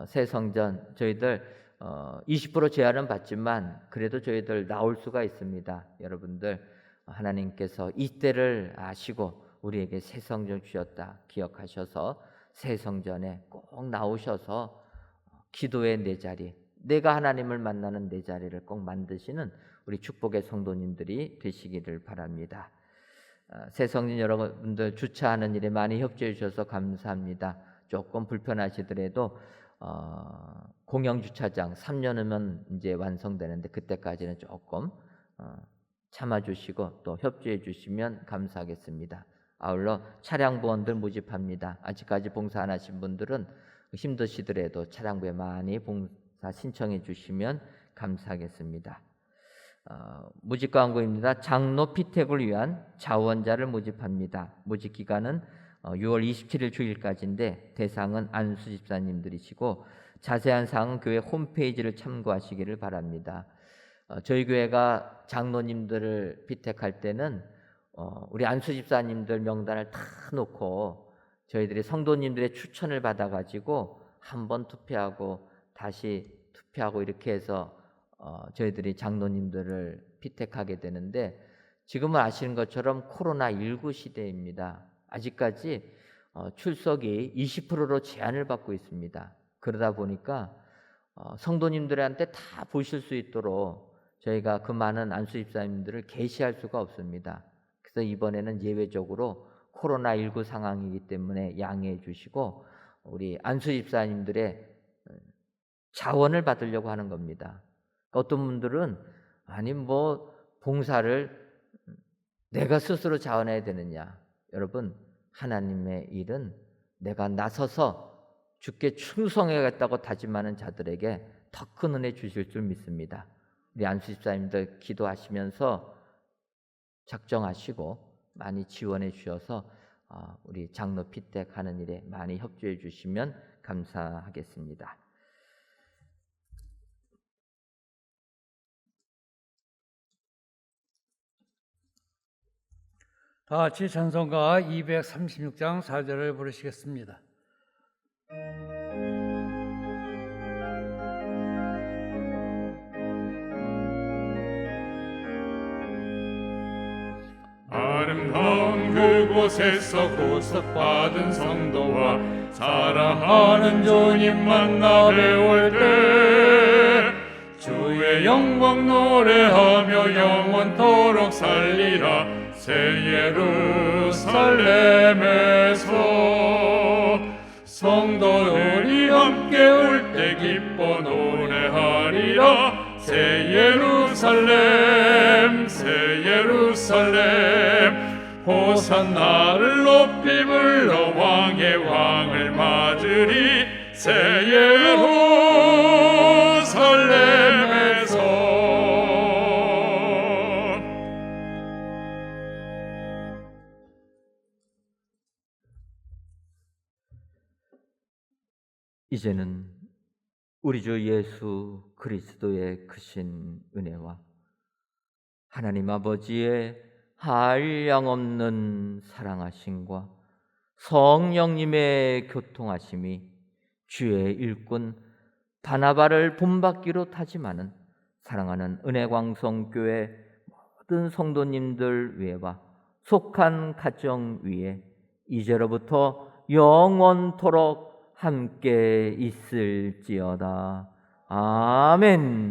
새 성전 저희들 20% 제한은 받지만 그래도 저희들 나올 수가 있습니다. 여러분들 하나님께서 이때를 아시고 우리에게 새 성전 주셨다 기억하셔서 새 성전에 꼭 나오셔서 기도의 네 자리, 내가 하나님을 만나는 네 자리를 꼭 만드시는 우리 축복의 성도님들이 되시기를 바랍니다. 새 성전 여러분들 주차하는 일에 많이 협조해 주셔서 감사합니다. 조금 불편하시더라도 공영 주차장 3년 후면 이제 완성되는데 그때까지는 조금 참아주시고 또 협조해 주시면 감사하겠습니다. 아울러 차량 보험들 모집합니다. 아직까지 봉사 안 하신 분들은 힘드시더라도 차량부에 많이 봉사 신청해 주시면 감사하겠습니다. 모집 광고입니다. 장로 피택을 위한 자원자를 모집합니다. 모집 기간은 6월 27일 주일까지인데 대상은 안수 집사님들이시고 자세한 사항은 교회 홈페이지를 참고하시기를 바랍니다. 저희 교회가 장로님들을 피택할 때는 우리 안수 집사님들 명단을 다 놓고 저희들이 성도님들의 추천을 받아가지고 한번 투표하고 다시 투표하고 이렇게 해서 저희들이 장로님들을 피택하게 되는데, 지금은 아시는 것처럼 코로나19 시대입니다. 아직까지 출석이 20%로 제한을 받고 있습니다. 그러다 보니까 성도님들한테 다 보실 수 있도록 저희가 그 많은 안수 집사님들을 계시할 수가 없습니다. 그래서 이번에는 예외적으로 코로나19 상황이기 때문에 양해해 주시고 우리 안수 집사님들의 자원을 받으려고 하는 겁니다. 어떤 분들은 아니 봉사를 내가 스스로 자원해야 되느냐. 여러분, 하나님의 일은 내가 나서서 주께 충성해야겠다고 다짐하는 자들에게 더 큰 은혜 주실 줄 믿습니다. 우리 안수 집사님들 기도하시면서 작정하시고 많이 지원해 주셔서 우리 장로 피택하는 일에 많이 협조해 주시면 감사하겠습니다. 다 같이 찬송가 236장 4절을 부르시겠습니다. 아름다운 그곳에서 구속받은 성도와 사랑하는 주님 만나 배울 때 주의 영광 노래하며 영원토록 살리라. 새 예루살렘에서 성도들이 함께 올 때 기뻐 노래하리라. 새 예루살렘 새 예루살렘 호산나를 높이 불러 왕의 왕을 맞으리 새 예루살렘에서. 이제는 우리 주 예수 그리스도의 크신 은혜와 하나님 아버지의 한량없는 사랑하심과 성령님의 교통하심이 주의 일꾼 바나바를 본받기로 타지마는 사랑하는 은혜광성교회 모든 성도님들 위에와 속한 가정 위에 이제로부터 영원토록 함께 있을지어다. 아멘.